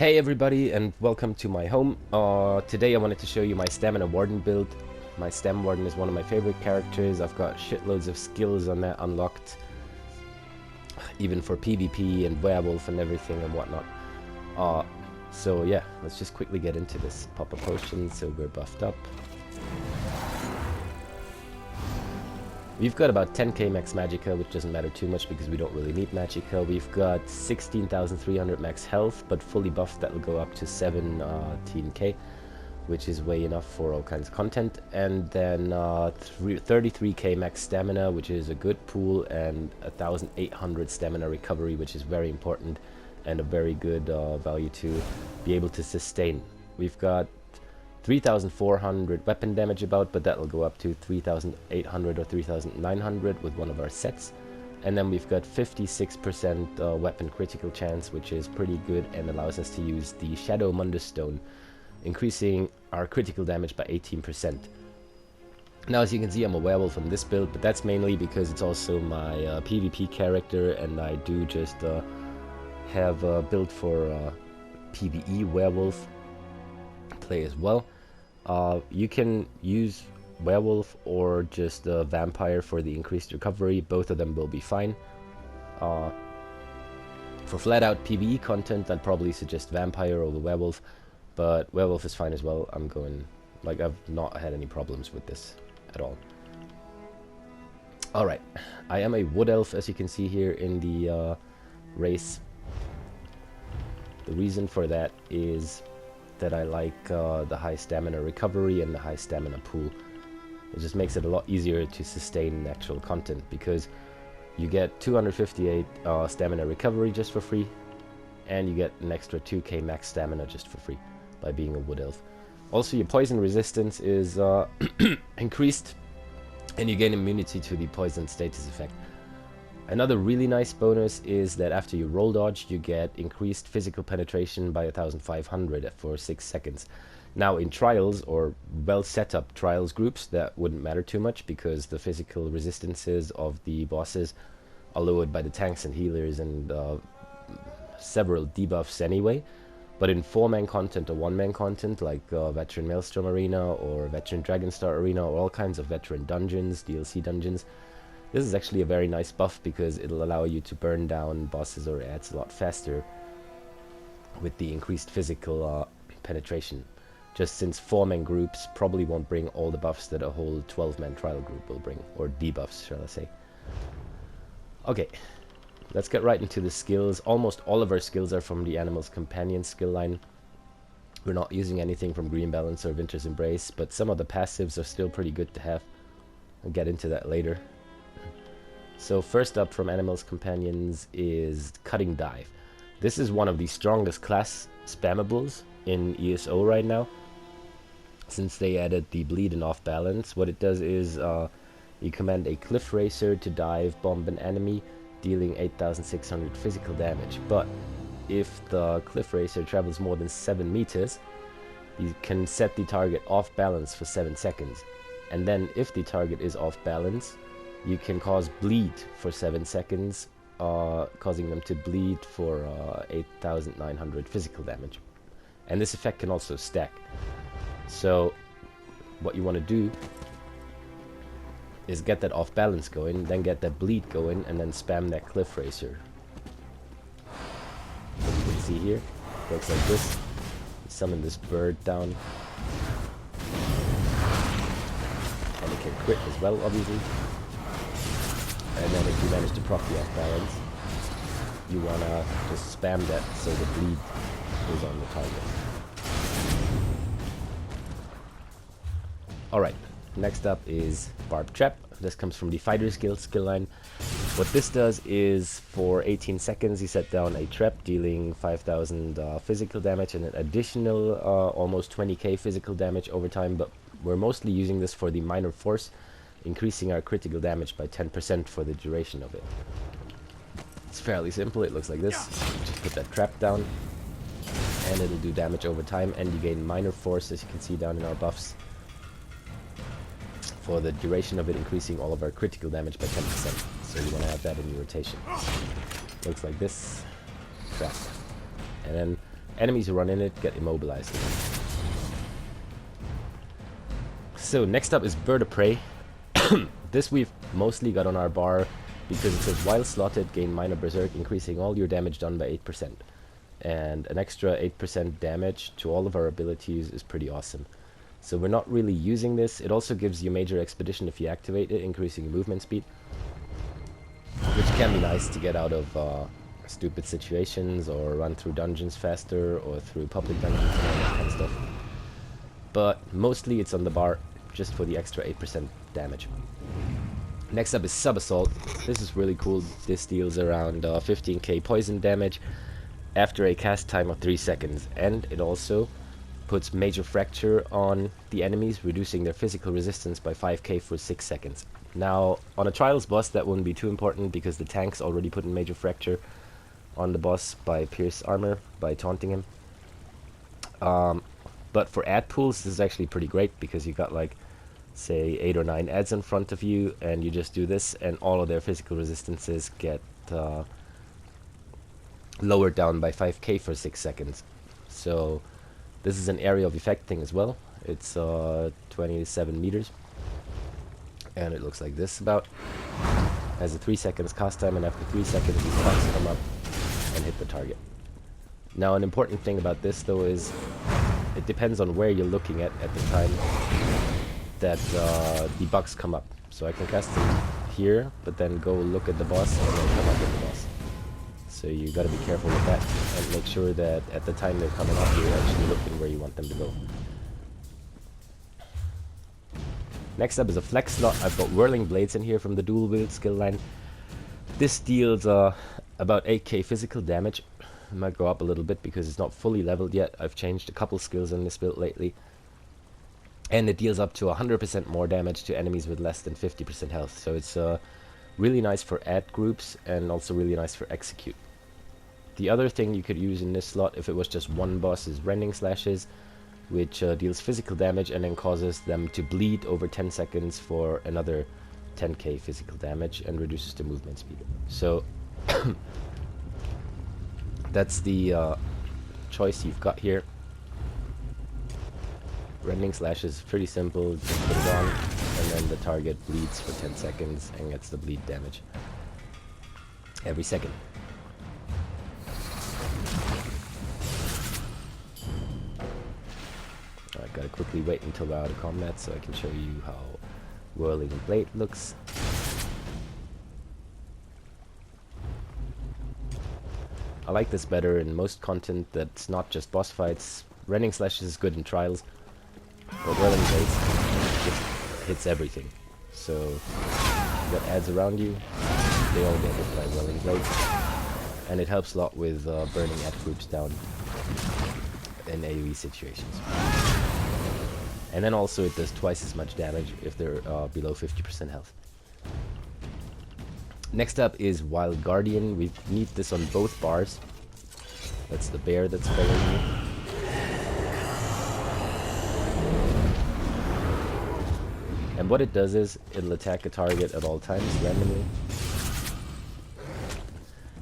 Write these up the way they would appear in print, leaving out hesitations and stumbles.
Hey everybody, and welcome to my home. Today I wanted to show you my Stamina Warden build. My Stam Warden is one of my favorite characters. I've got shitloads of skills on that unlocked, even for PvP and werewolf and everything and whatnot. So yeah, let's just quickly get into this. Pop a potion so we're buffed up. We've got about 10k max magicka, which doesn't matter too much because we don't really need magicka. We've got 16,300 max health, but fully buffed that will go up to 17k, which is way enough for all kinds of content. And then 33k max stamina, which is a good pool, and 1,800 stamina recovery, which is very important and a very good value to be able to sustain. We've got 3,400 weapon damage about, but that'll go up to 3,800 or 3,900 with one of our sets. And then we've got 56% weapon critical chance, which is pretty good and allows us to use the Shadow Mundus Stone, increasing our critical damage by 18%. Now, as you can see, I'm a werewolf on this build, but that's mainly because it's also my PvP character, and I do just have a build for PvE werewolf play as well. You can use werewolf or just vampire for the increased recovery. Both of them will be fine. For flat out PvE content, I'd probably suggest vampire over werewolf, but werewolf is fine as well. I'm going, like, I've not had any problems with this at all. Alright, I am a wood elf, as you can see here in the race. The reason for that is that I like the high stamina recovery and the high stamina pool. It just makes it a lot easier to sustain actual content, because you get 258 stamina recovery just for free, and you get an extra 2k max stamina just for free by being a wood elf. Also, your poison resistance is increased, and you gain immunity to the poison status effect. Another really nice bonus is that after you roll dodge, you get increased physical penetration by 1,500 for 6 seconds. Now, in trials or well set up trials groups, that wouldn't matter too much because the physical resistances of the bosses are lowered by the tanks and healers and several debuffs anyway. But in 4-man content or 1-man content, like Veteran Maelstrom Arena or Veteran Dragonstar Arena or all kinds of veteran dungeons, DLC dungeons, this is actually a very nice buff because it'll allow you to burn down bosses or ads a lot faster with the increased physical penetration. Just since 4-man groups probably won't bring all the buffs that a whole 12-man trial group will bring, or debuffs, shall I say. Okay, let's get right into the skills. Almost all of our skills are from the Animal's Companion skill line. We're not using anything from Green Balance or Winter's Embrace, but some of the passives are still pretty good to have. I'll get into that later. So first up from Animal's Companions is Cutting Dive. This is one of the strongest class spammables in ESO right now, since they added the bleed and off balance. What it does is you command a Cliff Racer to dive bomb an enemy, dealing 8,600 physical damage. But if the Cliff Racer travels more than 7 meters, you can set the target off balance for 7 seconds. And then if the target is off balance, you can cause bleed for 7 seconds, causing them to bleed for 8,900 physical damage. And this effect can also stack. So what you want to do is get that off balance going, then get that bleed going, and then spam that Cliff Racer. As you can see here, it looks like this. You summon this bird down. And it can crit as well, obviously. And then if you manage to proc the off balance, you wanna just spam that so the bleed is on the target. Alright, next up is Barbed Trap. This comes from the Fighter skill line. What this does is for 18 seconds you set down a trap dealing 5,000 physical damage and an additional almost 20k physical damage over time, but we're mostly using this for the minor force, increasing our critical damage by 10% for the duration of it. It's fairly simple. It looks like this. Just put that trap down and it'll do damage over time, and you gain minor force, as you can see down in our buffs, for the duration of it, increasing all of our critical damage by 10%. So you want to have that in your rotation. Looks like this. Trap. And then Enemies who run in it get immobilized. So next up is Bird of Prey. This we've mostly got on our bar because it says while slotted, gain minor berserk, increasing all your damage done by 8%. And an extra 8% damage to all of our abilities is pretty awesome. So we're not really using this. It also gives you major expedition if you activate it, increasing your movement speed, which can be nice to get out of stupid situations or run through dungeons faster or through public dungeons and all that kind of stuff. But mostly it's on the bar just for the extra 8% damage. Next up is Sub Assault. This is really cool. This deals around 15k poison damage after a cast time of 3 seconds, and it also puts major fracture on the enemies, reducing their physical resistance by 5k for 6 seconds. Now, on a Trials boss that wouldn't be too important because the tank's already put in major fracture on the boss by Pierce Armor, by taunting him. But for ad pools, this is actually pretty great because you got like, say, 8 or 9 ads in front of you, and you just do this, and all of their physical resistances get lowered down by 5k for 6 seconds. So this is an area of effect thing as well. It's 27 meters, and it looks like this about. Has a 3 seconds cast time, and after 3 seconds these bugs come up and hit the target. Now, an important thing about this though is it depends on where you're looking at the time that the bugs come up. So I can cast them here, but then go look at the boss and then come up with the boss. So you gotta be careful with that and make sure that at the time they're coming up, you're actually looking where you want them to go. Next up is a flex slot. I've got Whirling Blades in here from the dual wield skill line. This deals about 8k physical damage. It might go up a little bit because it's not fully leveled yet. I've changed a couple skills in this build lately. And it deals up to 100% more damage to enemies with less than 50% health. So it's really nice for ad groups and also really nice for execute. The other thing you could use in this slot if it was just one boss is Rending Slashes, which deals physical damage and then causes them to bleed over 10 seconds for another 10k physical damage and reduces the movement speed. So that's the choice you've got here. Rending Slash is pretty simple, just put it on, and then the target bleeds for 10 seconds and gets the bleed damage every second. I gotta quickly wait until we're out of combat so I can show you how Whirling Blade looks. I like this better in most content that's not just boss fights. Rending Slash is good in trials, but Whirling Blades just hits everything. So you got ads around you, they all get hit by Whirling Blades, and it helps a lot with burning ad groups down in AoE situations. And then also it does twice as much damage if they're below 50% health. Next up is Wild Guardian. We need this on both bars. That's the bear that's following you. And what it does is it'll attack a target at all times randomly.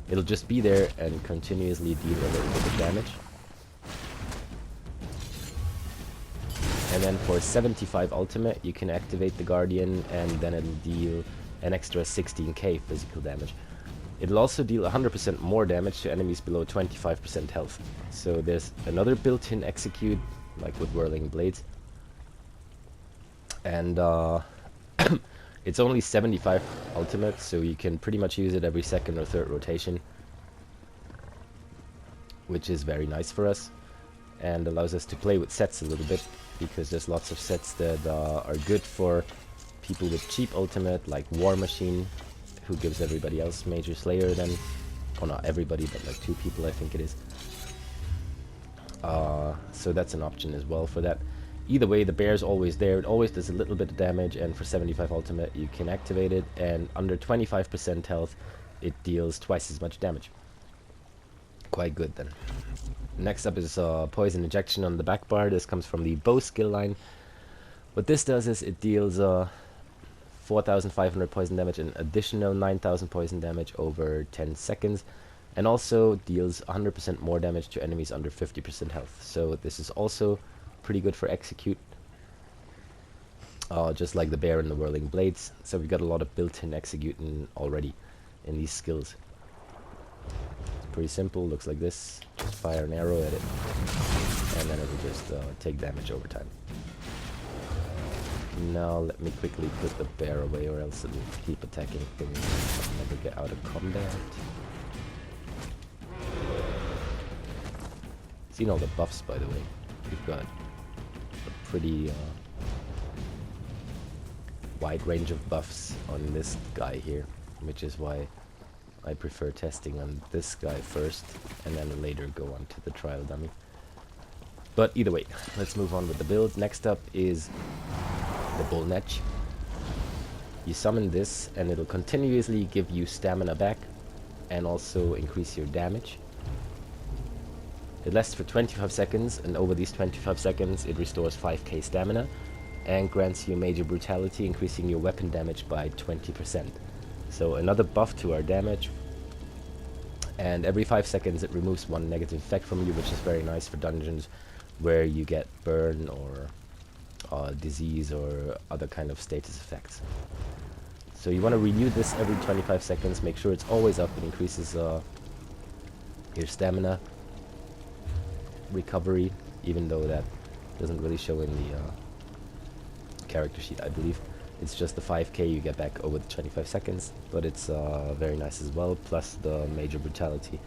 It'll just be there and continuously deal a little bit of damage. And then for 75 ultimate, you can activate the Guardian, and then it'll deal an extra 16k physical damage. It'll also deal 100% more damage to enemies below 25% health. So there's another built-in execute, like with Whirling Blades. And it's only 75 ultimate, so you can pretty much use it every second or third rotation, which is very nice for us and allows us to play with sets a little bit, because there's lots of sets that are good for people with cheap ultimate, like War Machine, who gives everybody else Major Slayer then. Oh, not everybody, but like 2 people I think it is. So that's an option as well for that. Either way, the bear's always there. It always does a little bit of damage, and for 75 ultimate you can activate it, and under 25% health it deals twice as much damage. Quite good then. Next up is Poison Injection on the Backbar. This comes from the bow skill line. What this does is it deals 4,500 poison damage and additional 9,000 poison damage over 10 seconds. and also deals 100% more damage to enemies under 50% health. So this is also pretty good for execute, just like the bear and the whirling blades. So we've got a lot of built-in executing already in these skills. Pretty simple, looks like this. Just fire an arrow at it, and then it will just take damage over time. Now let me quickly put the bear away, or else it will keep attacking things and never get out of combat. Seen all the buffs, by the way. We've got a pretty wide range of buffs on this guy here, which is why I prefer testing on this guy first, and then later go on to the trial dummy. But either way, let's move on with the build. Next up is the Bull Netch. You summon this, and it'll continuously give you stamina back, and also increase your damage. It lasts for 25 seconds, and over these 25 seconds it restores 5k stamina, and grants you major brutality, increasing your weapon damage by 20%. So another buff to our damage, and every 5 seconds it removes one negative effect from you, which is very nice for dungeons where you get burn or disease or other kind of status effects. So you want to renew this every 25 seconds, make sure it's always up. It increases your stamina recovery, even though that doesn't really show in the character sheet, I believe. It's just the 5k you get back over the 25 seconds, but it's very nice as well. Plus the major brutality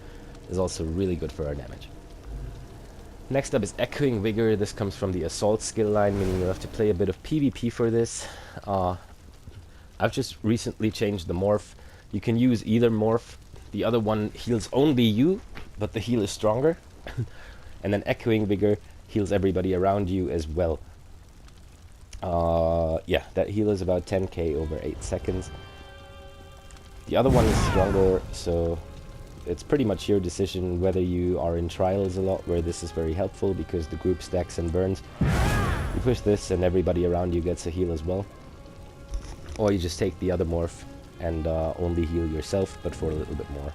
is also really good for our damage. Next up is Echoing Vigor. This comes from the Assault skill line, meaning you'll have to play a bit of PvP for this. I've just recently changed the morph. You can use either morph. The other one heals only you, but the heal is stronger. And then Echoing Vigor heals everybody around you as well. Yeah, that heal is about 10k over 8 seconds. The other one is stronger, so it's pretty much your decision whether you are in trials a lot, where this is very helpful because the group stacks and burns. You push this and everybody around you gets a heal as well. Or you just take the other morph and only heal yourself, but for a little bit more.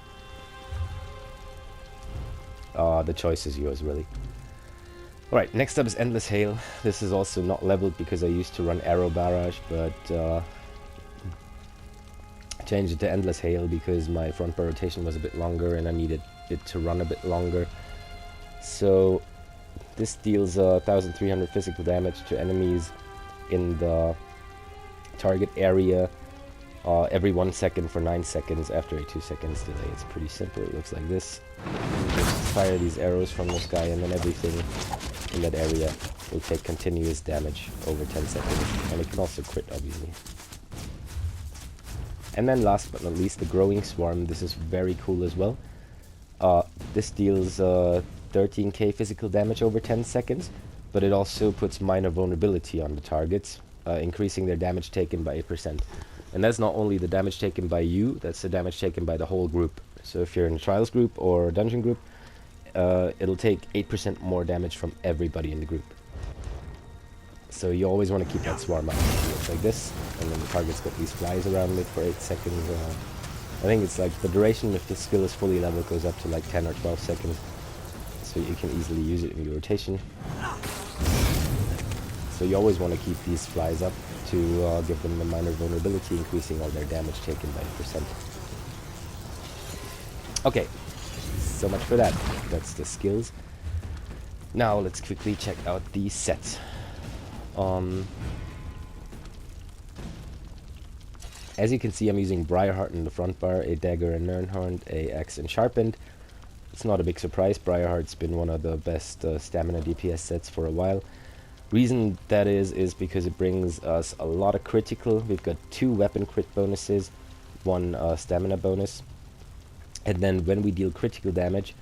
The choice is yours, really. Alright, next up is Endless Hail. This is also not leveled because I used to run Arrow Barrage, but changed it to Endless Hail because my front bar rotation was a bit longer and I needed it to run a bit longer. So this deals 1300 physical damage to enemies in the target area every 1 second for 9 seconds after a 2 seconds delay. It's pretty simple. It looks like this. You just fire these arrows from this guy, and then everything in that area will take continuous damage over 10 seconds, and it can also crit, obviously. And then last but not least, the Growing Swarm. This is very cool as well. This deals 13k physical damage over 10 seconds, but it also puts minor vulnerability on the targets, increasing their damage taken by 8%. And that's not only the damage taken by you, that's the damage taken by the whole group. So if you're in a trials group or a dungeon group, it'll take 8% more damage from everybody in the group. So you always want to keep that swarm up. It looks like this, and then the target's got these flies around it for 8 seconds. I think it's like the duration, if the skill is fully leveled, goes up to like 10 or 12 seconds. So you can easily use it in your rotation. So you always want to keep these flies up to give them a minor vulnerability, increasing all their damage taken by 8%. Okay, so much for that. That's the skills. Now let's quickly check out the sets. As you can see, I'm using Briarheart in the front bar, a dagger and Nernhorn, a axe and sharpened. It's not a big surprise. Briarheart's been one of the best stamina DPS sets for a while. Reason that is because it brings us a lot of critical. We've got 2 weapon crit bonuses, 1 stamina bonus, and then when we deal critical damage,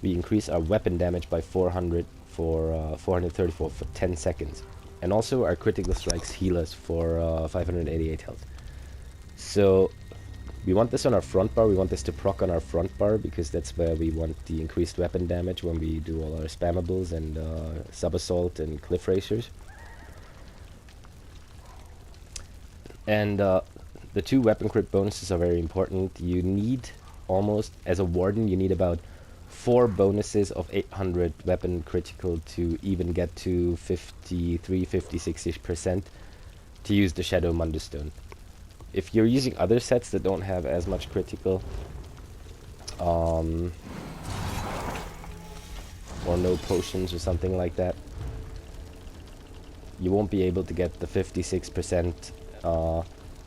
we increase our weapon damage by 400 for 434 for 10 seconds, and also our critical strikes heal us for 588 health. So we want this on our front bar. We want this to proc on our front bar because that's where we want the increased weapon damage when we do all our spammables and sub-assault and cliff racers. And the 2 weapon crit bonuses are very important. You need almost. As a Warden, you need about 4 bonuses of 800 weapon critical to even get to 53, 56-ish% to use the Shadow Mundustone. If you're using other sets that don't have as much critical, or no potions or something like that, you won't be able to get the 56%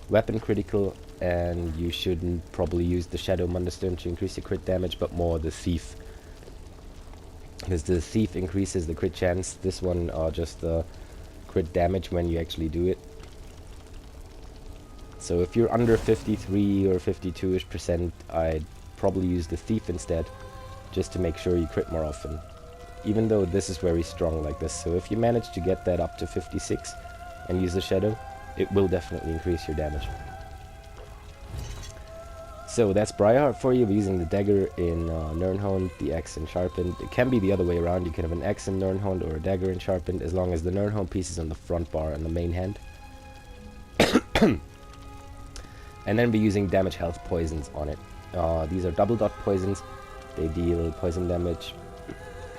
weapon critical, and you shouldn't probably use the Shadow Mundustone to increase your crit damage, but more the Thief. Because the Thief increases the crit chance, this one just the crit damage when you actually do it. So if you're under 53 or 52-ish%, I'd probably use the Thief instead, just to make sure you crit more often. Even though this is very strong like this, so if you manage to get that up to 56 and use the Shadow, it will definitely increase your damage. So that's Briarheart for you. We're using the dagger in Nirnhond, the axe in Sharpened. It can be the other way around. You can have an axe in Nirnhond or a dagger in Sharpened, as long as the Nirnhond piece is on the front bar and the main hand. And then we're using damage health poisons on it. These are double dot poisons. They deal poison damage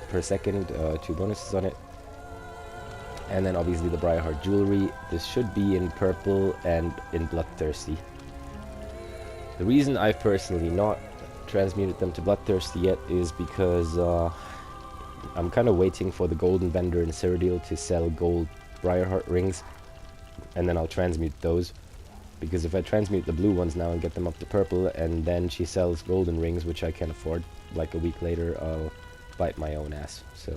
per second, 2 bonuses on it. And then obviously the Briarheart jewelry. This should be in purple and in Bloodthirsty. The reason I've personally not transmuted them to Bloodthirsty yet is because I'm kind of waiting for the golden vendor in Cyrodiil to sell gold Briarheart rings, and then I'll transmute those. Because if I transmute the blue ones now and get them up to purple, and then she sells golden rings, which I can't afford, like a week later, I'll bite my own ass. So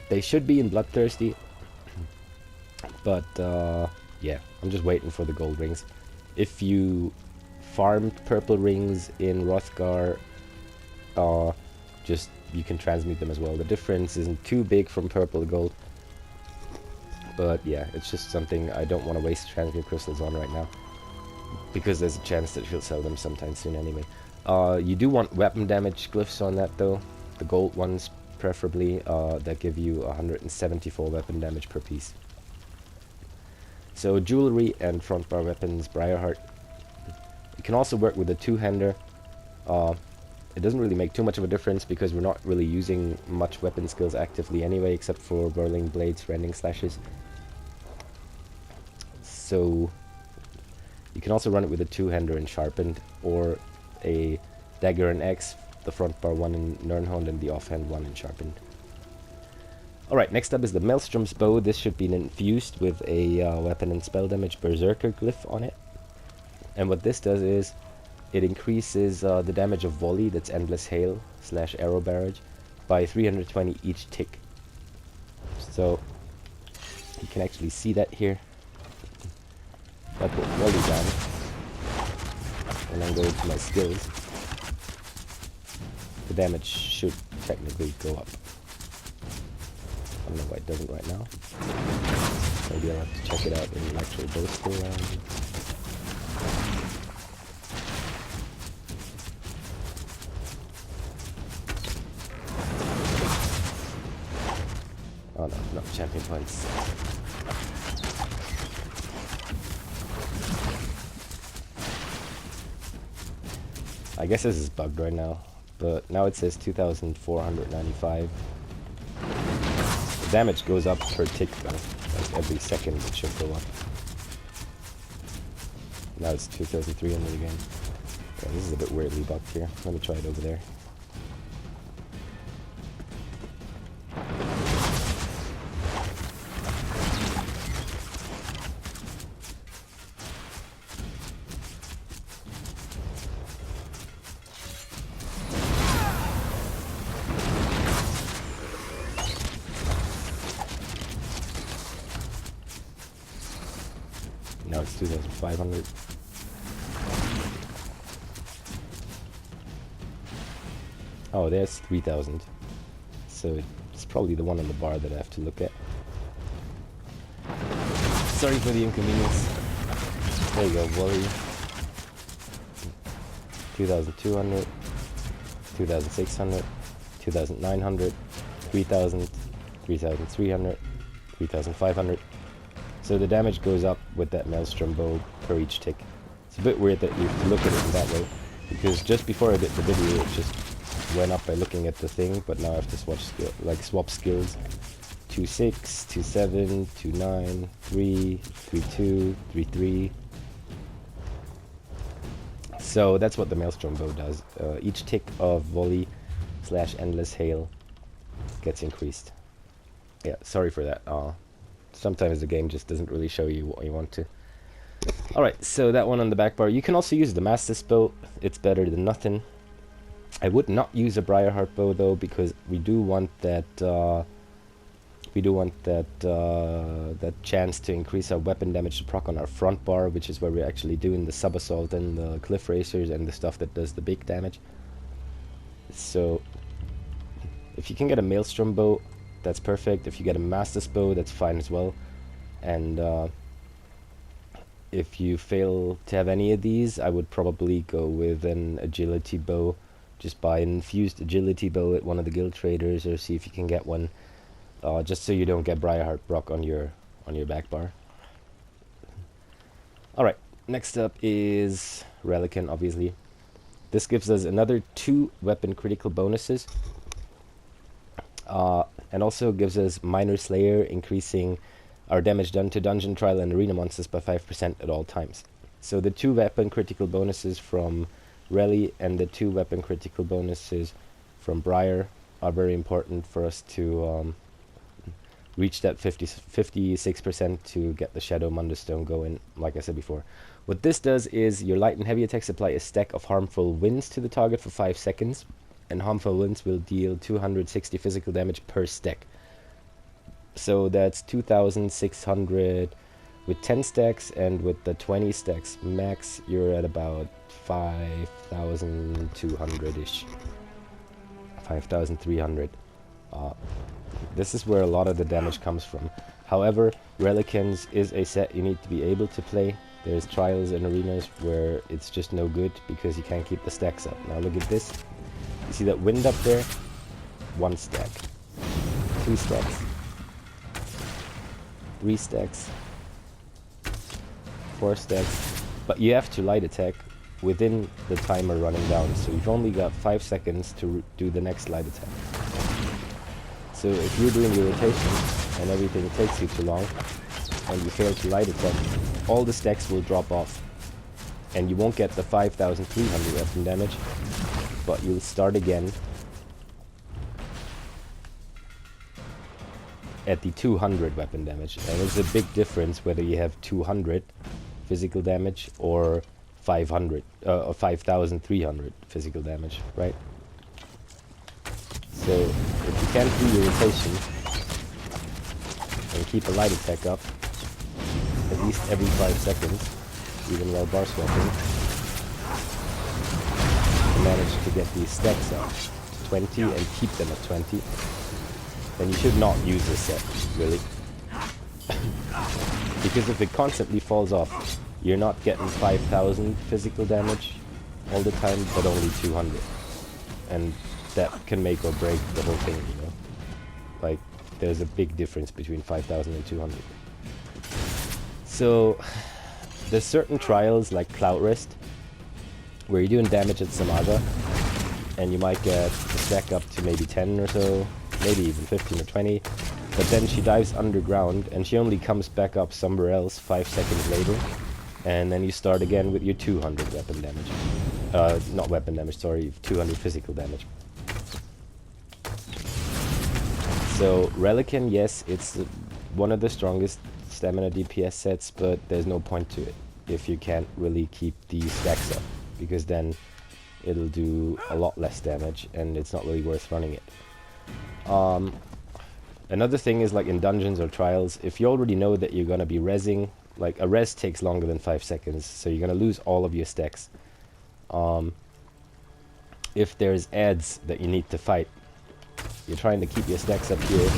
they should be in Bloodthirsty, but yeah, I'm just waiting for the gold rings. If you farmed purple rings in Hrothgar, just you can transmute them as well. The difference isn't too big from purple to gold, but yeah, it's just something I don't want to waste transmute crystals on right now, because there's a chance that she'll sell them sometime soon anyway. You do want weapon damage glyphs on that though, the gold ones preferably, that give you 174 weapon damage per piece. So jewelry and front bar weapons, Briarheart. You can also work with a two-hander. It doesn't really make too much of a difference because we're not really using much weapon skills actively anyway, except for whirling blades, rending slashes. So you can also run it with a two-hander and sharpened, or a dagger and axe, the front bar one in Nirnhond and the offhand one in sharpened. Alright, next up is the Maelstrom's bow. This should be infused with a weapon and spell damage berserker glyph on it. And what this does is it increases the damage of volley, that's endless hail / arrow barrage, by 320 each tick. So you can actually see that here. If I put volley down and then go to my skills, the damage should technically go up. I don't know why it doesn't right now. Maybe I'll have to check it out in the actual bow skill round. Oh no, not champion points. I guess this is bugged right now, but now it says 2,495. The damage goes up per tick though, like every second it should go up. Now it's 2,300 again. Yeah, this is a bit weirdly bugged here. Let me try it over there. Now it's 2,500. Oh, there's 3,000. So it's probably the one on the bar that I have to look at. Sorry for the inconvenience. There you go, volley. 2,200, 2,600, 2,900, 3,000, 3,300, 3,500. So the damage goes up with that Maelstrom bow per each tick. It's a bit weird that you have to look at it in that way. Because just before I did the video, it just went up by looking at the thing, but now I have to swap skills. 2-6, 2-7, 2-9, 3, 3-2, 3-3. So that's what the Maelstrom bow does. Each tick of volley / endless hail gets increased. Yeah, sorry for that. Sometimes the game just doesn't really show you what you want to. Alright, so that one on the back bar. You can also use the Master's bow. It's better than nothing. I would not use a Briarheart bow though, because we do want that that chance to increase our weapon damage to proc on our front bar, which is where we're actually doing the sub assault and the cliff racers and the stuff that does the big damage. So if you can get a Maelstrom bow, that's perfect. If you get a Master's bow, that's fine as well. And if you fail to have any of these, I would probably go with an agility bow. Just buy an infused agility bow at one of the guild traders, or see if you can get one, just so you don't get Briarheart proc on your back bar. Alright, next up is Relequen, obviously. This gives us another 2 weapon critical bonuses. And also gives us Minor Slayer, increasing our damage done to dungeon, trial and arena monsters by 5% at all times. So the 2 weapon critical bonuses from Rele and the 2 weapon critical bonuses from Briar are very important for us to reach that 56% to get the Shadow Munderstone going, like I said before. What this does is your light and heavy attacks apply a stack of harmful winds to the target for 5 seconds, and harmful winds will deal 260 physical damage per stack. So that's 2,600 with 10 stacks, and with the 20 stacks max, you're at about 5,200-ish. 5,300. This is where a lot of the damage comes from. However, Relequens is a set you need to be able to play. There's trials and arenas where it's just no good because you can't keep the stacks up. Now look at this. You see that wind up there? 1 stack. 2 stacks. 3 stacks. 4 stacks. But you have to light attack within the timer running down. So you've only got 5 seconds to do the next light attack. So if you're doing your rotation and everything takes you too long and you fail to light attack, all the stacks will drop off. And you won't get the 5,300 weapon damage, but you'll start again at the 200 weapon damage. And there's a big difference whether you have 200 physical damage or 5,300 physical damage, right? So if you can't do your rotation and keep a light attack up at least every 5 seconds, even while bar swapping, and manage to get these stacks up to 20 and keep them at 20, then you should not use this set, really. Because if it constantly falls off, you're not getting 5,000 physical damage all the time, but only 200. And that can make or break the whole thing, you know? Like, there's a big difference between 5,000 and 200. So, there's certain trials, like Cloud Rest, where you're doing damage at Samaja, and you might get a stack up to maybe 10 or so, maybe even 15 or 20, but then she dives underground, and she only comes back up somewhere else 5 seconds later, and then you start again with your 200 weapon damage. Not weapon damage, sorry, 200 physical damage. So, Relequen, yes, it's one of the strongest stamina DPS sets, but there's no point to it if you can't really keep the stacks up, because then it'll do a lot less damage, and it's not really worth running it. Another thing is, like in dungeons or trials, if you already know that you're gonna be rezzing, like a res takes longer than 5 seconds, so you're gonna lose all of your stacks. If there's adds that you need to fight, you're trying to keep your stacks up here,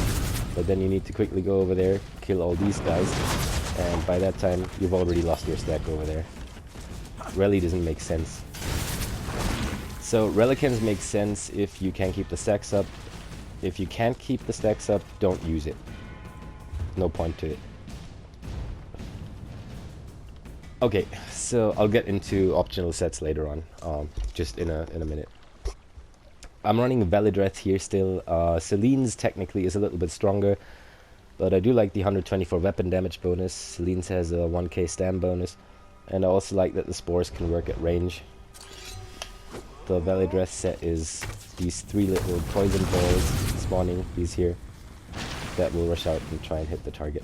but then you need to quickly go over there, kill all these guys, and by that time you've already lost your stack over there. Really doesn't make sense. So Relequens make sense if you can keep the stacks up. If you can't keep the stacks up, don't use it. No point to it. Okay, so I'll get into optional sets later on, just in a minute. I'm running Velidreth here still. Celine's technically is a little bit stronger, but I do like the 124 weapon damage bonus. Celine's has a 1k stam bonus, and I also like that the spores can work at range. The Velidreth set is these 3 little poison balls spawning, these here, that will rush out and try and hit the target.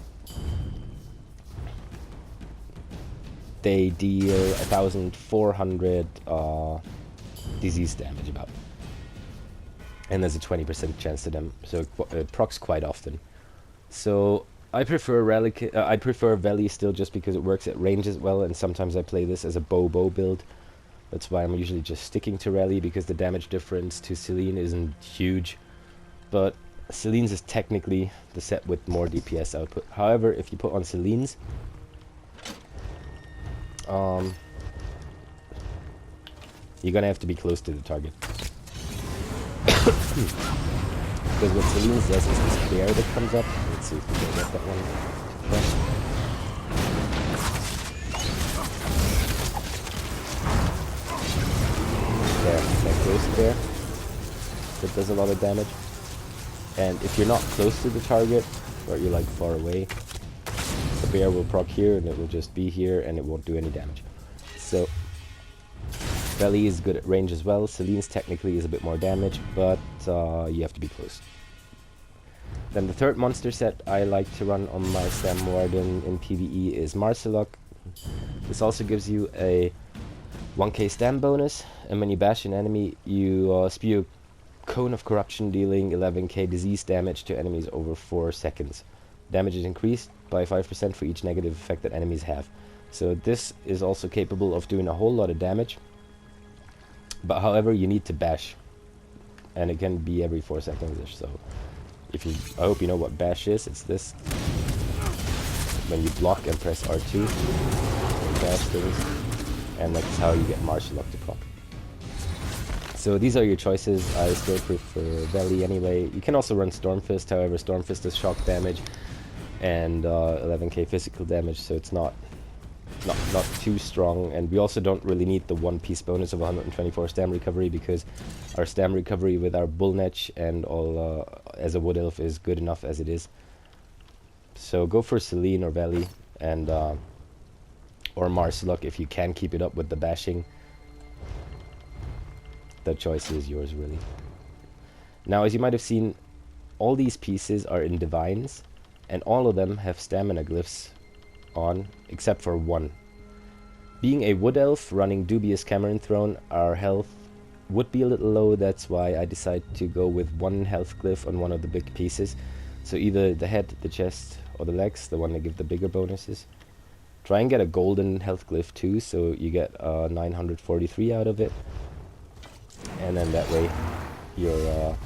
They deal 1,400 disease damage about. And there's a 20% chance to them, so it procs quite often. So I prefer I prefer Veli still just because it works at range as well, and sometimes I play this as a bow build. That's why I'm usually just sticking to Rally, because the damage difference to Celine isn't huge. But Celine's is technically the set with more DPS output. However, if you put on Celine's, you're gonna have to be close to the target. Because what Celine's does is this bear that comes up. Let's see if we can get that one. There, that ghost bear. That does a lot of damage. And if you're not close to the target, or you're like far away, the bear will proc here and it will just be here and it won't do any damage. So Belly is good at range as well. Celine's technically is a bit more damage, but you have to be close. Then the third monster set I like to run on my Stam Warden in PvE is Marcelok. This also gives you a 1k Stam bonus, and when you bash an enemy, you spew a cone of corruption dealing 11k disease damage to enemies over 4 seconds. Damage is increased by 5% for each negative effect that enemies have. So this is also capable of doing a whole lot of damage. But however, you need to bash, and it can be every 4 seconds or so. I hope you know what bash is. It's this. When you block and press R2, you bash things, and that's how you get Marcelok to proc. So these are your choices. I still prefer Veli anyway. You can also run Stormfist. However, Stormfist does shock damage and 11k physical damage, so it's not too strong. And we also don't really need the 1-piece bonus of 124 stam recovery, because our stam recovery with our Bullnetch and all as a Wood Elf is good enough as it is. So go for Celine or Veli, and or Marcelok if you can keep it up with the bashing. The choice is yours, really. Now, as you might have seen, all these pieces are in Divines, and all of them have stamina glyphs on, except for one. Being a Wood Elf running Dubious Cameron Throne, our health would be a little low. That's why I decided to go with one health glyph on one of the big pieces. So either the head, the chest, or the legs, the one that give the bigger bonuses. Try and get a golden health glyph too, so you get 943 out of it. And then that way your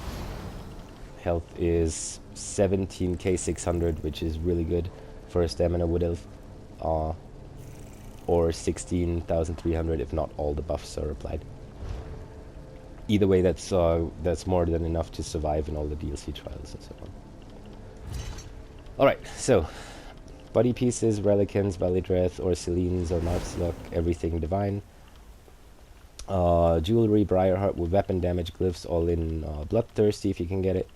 health is 17k 600, which is really good for a stamina Wood Elf. Or 16,300 if not all the buffs are applied. Either way, that's more than enough to survive in all the DLC trials and so on. Alright, so body pieces, Relequens, Velidreth, or Celine's, or Marcelok, everything divine. Jewelry, Briarheart with weapon damage glyphs, all in Bloodthirsty if you can get it.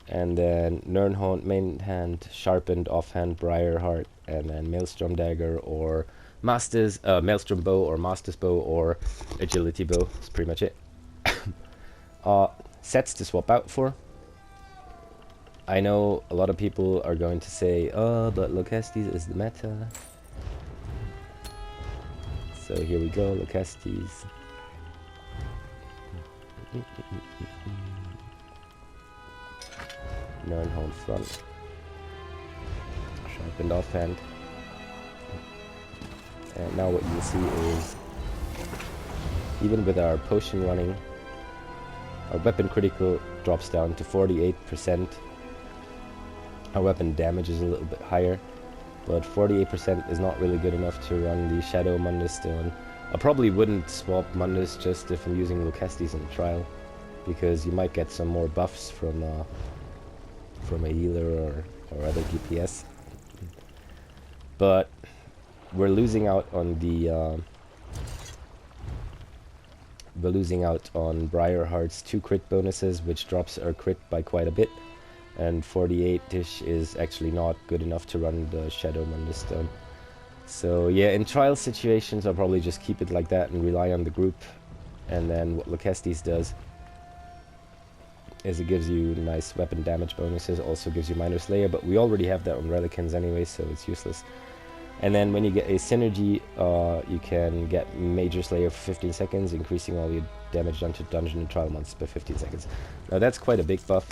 And then Nirnhound, main hand, sharpened offhand, Briarheart, and then Maelstrom Dagger, or Master's Maelstrom Bow, or Master's Bow, or Agility Bow. That's pretty much it. Sets to swap out for. I know a lot of people are going to say, oh, but Locestes is the meta. So here we go, Locestes. Nirnhound front. Sharpened offhand. And now what you see is, even with our potion running, our weapon critical drops down to 48%. Our weapon damage is a little bit higher, but 48% is not really good enough to run the Shadow Mundus still. I probably wouldn't swap Mundus just if I'm using Locestes in the trial, because you might get some more buffs from a healer or other DPS. But we're losing out on the we're losing out on Briarheart's 2 crit bonuses, which drops our crit by quite a bit, and 48-ish is actually not good enough to run the Shadow Mundustone. So yeah, in trial situations I'll probably just keep it like that and rely on the group. And then what Lucestis does is it gives you nice weapon damage bonuses, also gives you minor slayer, but we already have that on Relequens anyway, so it's useless. And then when you get a synergy, you can get Major Slayer for 15 seconds, increasing all your damage done to dungeon and trial monsters by 15 seconds. Now that's quite a big buff.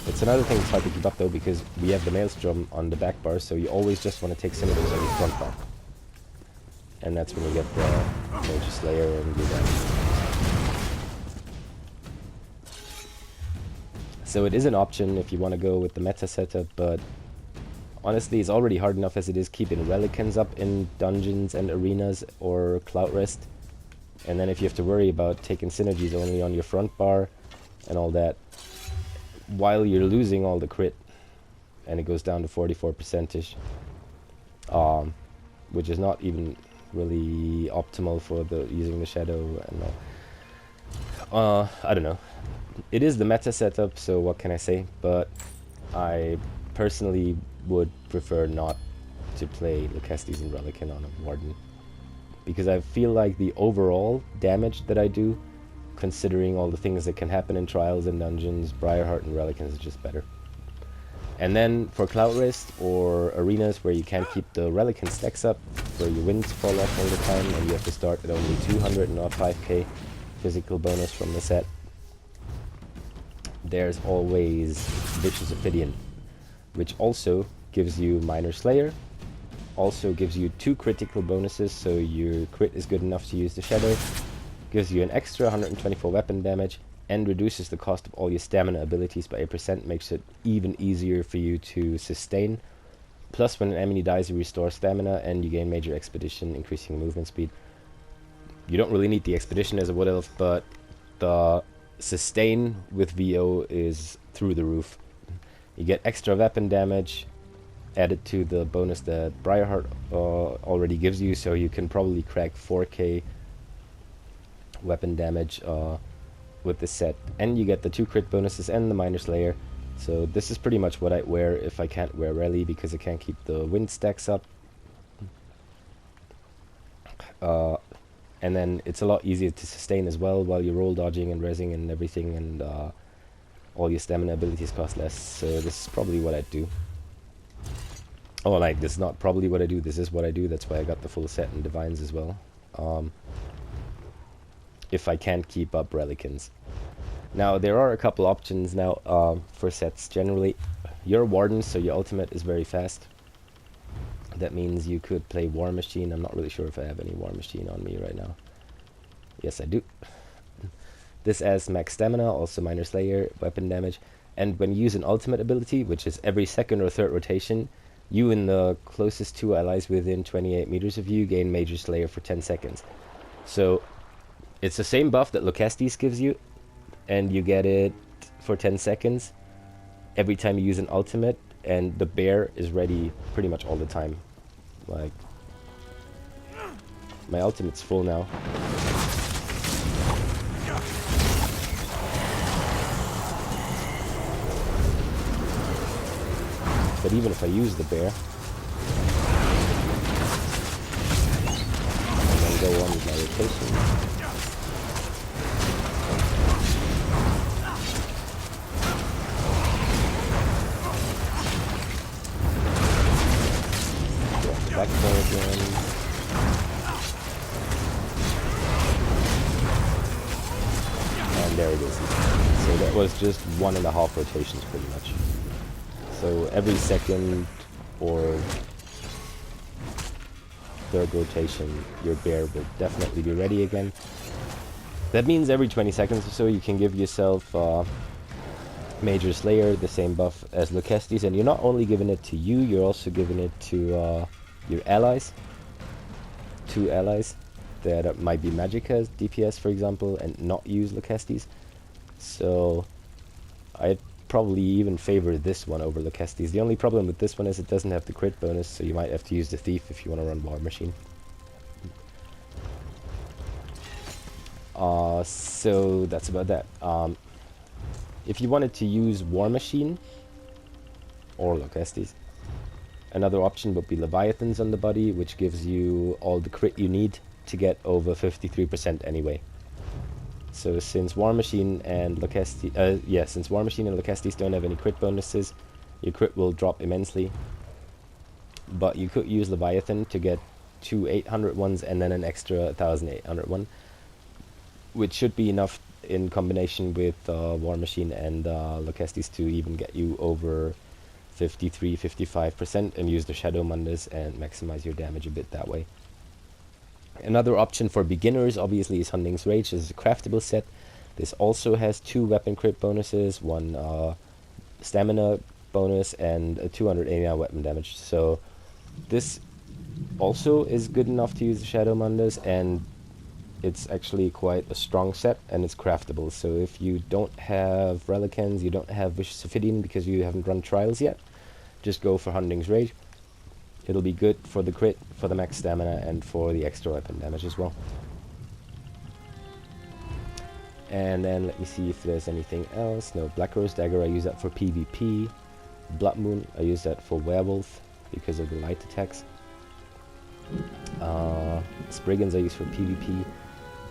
It's another thing that's hard to keep up though, because we have the Maelstrom on the Backbar, so you always just want to take synergies on your front bar. And that's when you get the Major Slayer and your damage. So it is an option if you want to go with the meta setup, but honestly, it's already hard enough as it is keeping Relequens up in dungeons and arenas or Cloud Rest. And then if you have to worry about taking synergies only on your front bar and all that, while you're losing all the crit, and it goes down to 44%ish, which is not even really optimal for the using the Shadow and all. I don't know. It is the meta setup, so what can I say? But I personally would prefer not to play Lucestis and Relequen on a Warden, because I feel like the overall damage that I do, considering all the things that can happen in trials and dungeons, Briarheart and Relequens is just better. And then for Cloud Rest or arenas where you can't keep the Relequen stacks up, where your wins fall off all the time and you have to start at only 200 and not 5k physical bonus from the set, there's always Vicious Ophidian, which also gives you Minor Slayer, also gives you 2 critical bonuses, so your crit is good enough to use the Shadow, gives you an extra 124 weapon damage, and reduces the cost of all your stamina abilities by 8%, makes it even easier for you to sustain. Plus, when an enemy dies, you restore stamina, and you gain Major Expedition, increasing movement speed. You don't really need the Expedition as a Wood Elf, but the sustain with VO is through the roof. You get extra weapon damage added to the bonus that Briarheart already gives you, so you can probably crack 4k weapon damage with this set, and you get the 2 crit bonuses and the Minor Slayer. So this is pretty much what I'd wear if I can't wear Rally, because I can't keep the wind stacks up. And then it's a lot easier to sustain as well while you're roll dodging and rezzing and everything, and all your stamina abilities cost less. So this is probably what I'd do. Oh, like, this is not probably what I do, this is what I do. That's why I got the full set and Divines as well. If I can't keep up Relequens. Now, there are a couple options now for sets generally. You're Warden, so your ultimate is very fast. That means you could play War Machine. I'm not really sure if I have any War Machine on me right now. Yes, I do. This adds max stamina, also Minor Slayer, weapon damage. And when you use an ultimate ability, which is every second or third rotation, you and the closest 2 allies within 28 meters of you gain Major Slayer for 10 seconds. So it's the same buff that Lucestis gives you, and you get it for 10 seconds every time you use an ultimate, and the bear is ready pretty much all the time. Like, my ultimate's full now. But even if I use the bear, and then go on with my rotation, Backbar again. And there it is. So that was just 1.5 rotations pretty much. So every second or third rotation, your bear will definitely be ready again. That means every 20 seconds or so you can give yourself Major Slayer, the same buff as Lucestis, and you're not only giving it to you, you're also giving it to your allies. 2 allies that might be Magicka DPS, for example, and not use Lucestis. So I'd probably even favor this one over Laquestes. The only problem with this one is it doesn't have the crit bonus, so you might have to use the Thief if you want to run War Machine. So that's about that. If you wanted to use War Machine or Laquestes, another option would be Leviathans on the body, which gives you all the crit you need to get over 53% anyway. So since War Machine and Laquestes, since War Machine and Laquestes don't have any crit bonuses, your crit will drop immensely. But you could use Leviathan to get 2 800 ones and then an extra 1800 one, which should be enough in combination with War Machine and Laquestes to even get you over 53-55% and use the Shadow Mundas and maximize your damage a bit that way. Another option for beginners obviously is Hunding's Rage. This is a craftable set. This also has 2 weapon crit bonuses, 1 stamina bonus and a 289 weapon damage. So this also is good enough to use the Shadow Mundas, and it's actually quite a strong set, and it's craftable. So if you don't have Relequens, you don't have Vicious Ophidian because you haven't run Trials yet, just go for Hunding's Rage. It'll be good for the crit, for the max stamina, and for the extra weapon damage as well. And then let me see if there's anything else. No, Black Rose Dagger, I use that for PvP. Blood Moon, I use that for Werewolf because of the light attacks. Spriggans I use for PvP.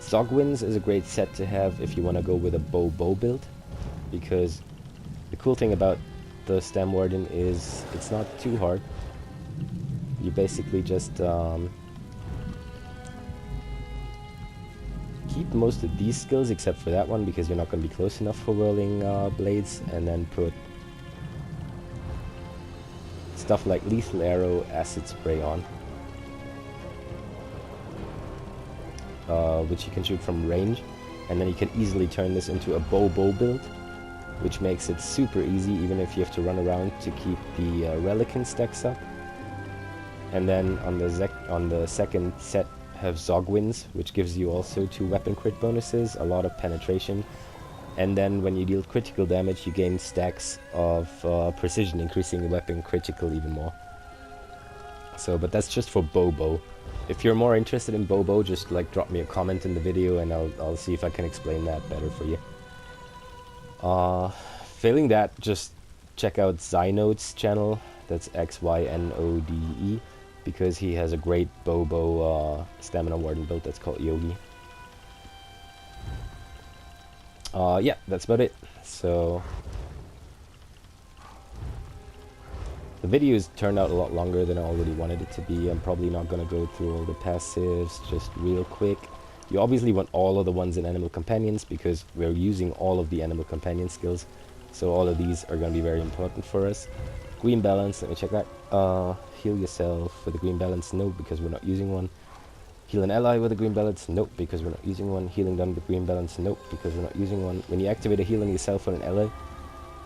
Zogwins is a great set to have if you want to go with a bow build, because the cool thing about the Stem Warden is it's not too hard. You basically just keep most of these skills except for that one, because you're not going to be close enough for whirling blades, and then put stuff like Lethal Arrow, Acid Spray on, which you can shoot from range, and then you can easily turn this into a bow build, which makes it super easy even if you have to run around to keep the Relequen stacks up. And then on the second set have Zogwins, which gives you also 2 weapon crit bonuses, a lot of penetration, and then when you deal critical damage you gain stacks of precision, increasing the weapon critical even more. So, but that's just for bow. If you're more interested in bow, just like drop me a comment in the video and I'll see if I can explain that better for you. Failing that, just check out Zynode's channel. That's XYNODE, because he has a great bow stamina warden build that's called Yogi. Yeah, that's about it. So the videos turned out a lot longer than I already wanted it to be. I'm probably not going to go through all the passives just real quick. You obviously want all of the ones in Animal Companions, because we're using all of the Animal Companion skills. So all of these are going to be very important for us. Green Balance, let me check that. Heal yourself with a Green Balance, no, because we're not using one. Heal an ally with a Green Balance, nope, because we're not using one. Healing done with Green Balance, nope, because we're not using one. When you activate a heal on yourself or an ally,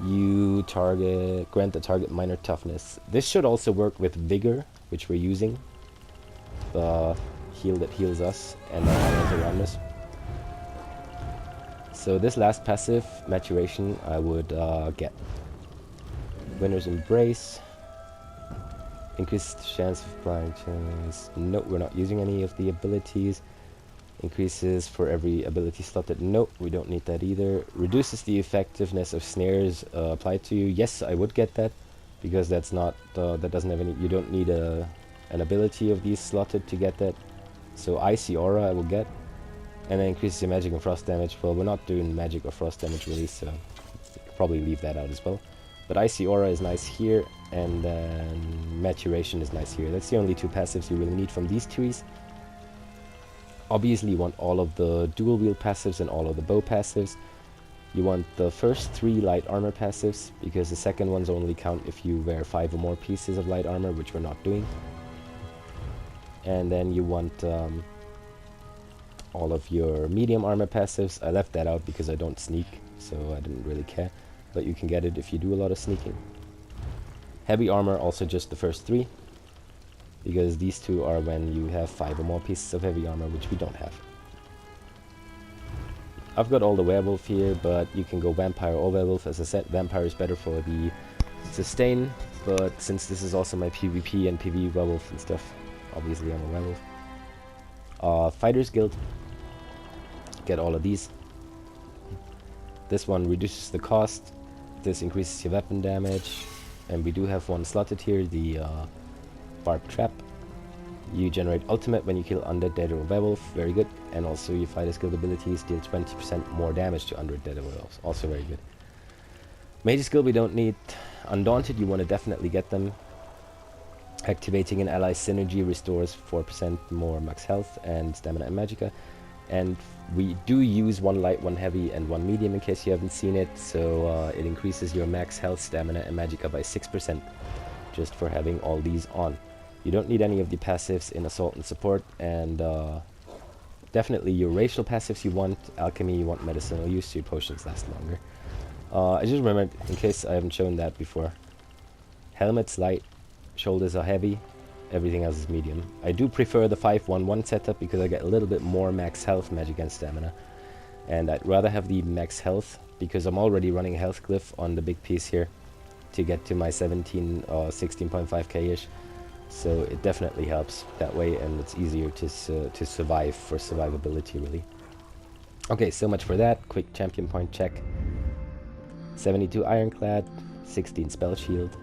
you grant the target minor toughness. This should also work with Vigor, which we're using. The heal that heals us and our allies around us. So this last passive, Maturation, I would get. Winner's Embrace. Increased chance of applying chance. Nope, we're not using any of the abilities. Increases for every ability slotted. Nope, we don't need that either. Reduces the effectiveness of snares applied to you. Yes, I would get that, because that's not that doesn't have any. You don't need an ability of these slotted to get that. So Icy Aura I will get, and then increases your magic and frost damage. Well, we're not doing magic or frost damage really, so probably leave that out as well. But Icy Aura is nice here, and then Maturation is nice here. That's the only 2 passives you really need from these trees. Obviously you want all of the dual wield passives and all of the bow passives. You want the first 3 light armor passives, because the second ones only count if you wear 5 or more pieces of light armor, which we're not doing. And then you want all of your medium armor passives. I left that out because I don't sneak, so I didn't really care. But you can get it if you do a lot of sneaking. Heavy armor, also just the first 3. Because these 2 are when you have 5 or more pieces of heavy armor, which we don't have. I've got all the werewolf here, but you can go vampire or werewolf. As I said, vampire is better for the sustain, but since this is also my PvP and PvE werewolf and stuff, obviously I'm a werewolf. Fighters Guild, get all of these. This one reduces the cost, this increases your weapon damage, and we do have one slotted here, the Barbed Trap. You generate ultimate when you kill undead, dead, or werewolf, very good. And also your fighter's guild abilities deal 20% more damage to undead, dead, or werewolves, also very good. Mage's guild we don't need. Undaunted, you want to definitely get them. Activating an ally synergy restores 4% more max health and stamina and magicka. And we do use one light, one heavy, and one medium in case you haven't seen it. So it increases your max health, stamina, and magicka by 6% just for having all these on. You don't need any of the passives in assault and support, and definitely your racial passives you want. Alchemy you want medicinal use, so your potions last longer. I just remembered, in case I haven't shown that before, helmet's light, shoulders are heavy, everything else is medium. I do prefer the 5-1-1 setup because I get a little bit more max health, magic, and stamina. And I'd rather have the max health because I'm already running health cliff on the big piece here to get to my 16.5k-ish. So it definitely helps that way, and it's easier to survive for survivability, really. Okay, so much for that. Quick champion point check. 72 Ironclad, 16 Spell Shield,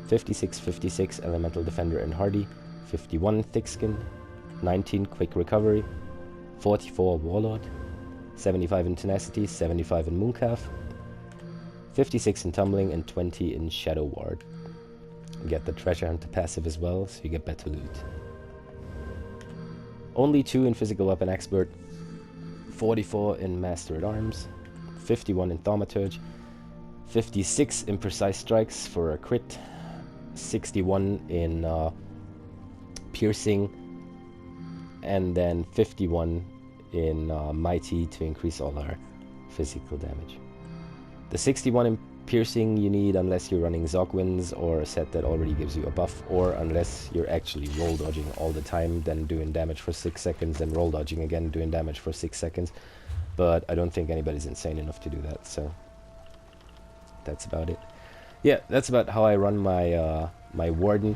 56 Elemental Defender and Hardy, 51 Thickskin, 19 Quick Recovery, 44 Warlord, 75 in Tenacity, 75 in Mooncalf, 56 in Tumbling, and 20 in Shadow Ward. Get the Treasure Hunter passive as well, so you get better loot. Only 2 in Physical Weapon Expert, 44 in Master at Arms, 51 in Thaumaturge, 56 in Precise Strikes for a crit, 61 in Piercing, and then 51 in Mighty to increase all our physical damage. The 61 in Piercing you need unless you're running Zogwins or a set that already gives you a buff, or unless you're actually roll dodging all the time, then doing damage for 6 seconds, then roll dodging again, doing damage for 6 seconds. But I don't think anybody's insane enough to do that, so that's about it. Yeah, that's about how I run my my Warden.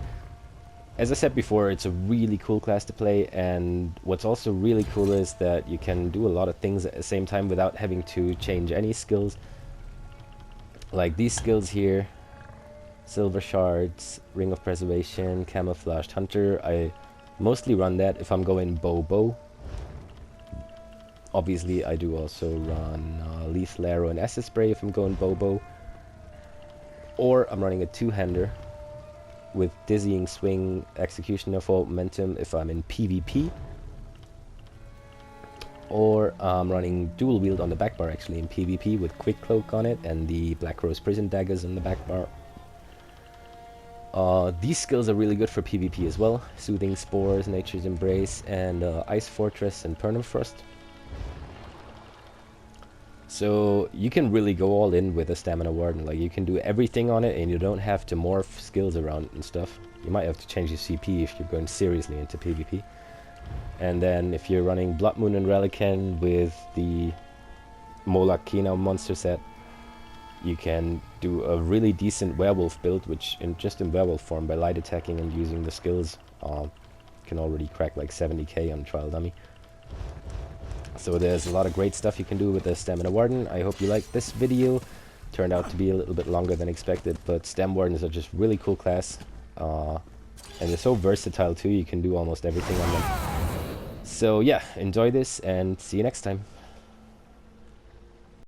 As I said before, it's a really cool class to play, and what's also really cool is that you can do a lot of things at the same time without having to change any skills. Like these skills here, Silver Shards, Ring of Preservation, Camouflaged Hunter. I mostly run that if I'm going bow. Obviously I do also run Lethal Arrow and Acid Spray if I'm going bow. Or I'm running a two-hander with Dizzying Swing, Executioner for momentum if I'm in PvP. Or I'm running dual wield on the backbar actually in PvP with Quick Cloak on it and the Black Rose Prison Daggers on the backbar. These skills are really good for PvP as well. Soothing Spores, Nature's Embrace, and Ice Fortress and Permafrost. So you can really go all in with a Stamina Warden. Like you can do everything on it and you don't have to morph skills around and stuff. You might have to change your CP if you're going seriously into PvP. And then if you're running Blood Moon and Relequen with the Moloch Kino monster set, you can do a really decent werewolf build, which just in werewolf form by light attacking and using the skills can already crack like 70k on Trial Dummy. So there's a lot of great stuff you can do with the Stamina Warden. I hope you liked this video. Turned out to be a little bit longer than expected, but Stam Wardens are just really cool class. And they're so versatile too, you can do almost everything on them. So yeah, enjoy this and see you next time.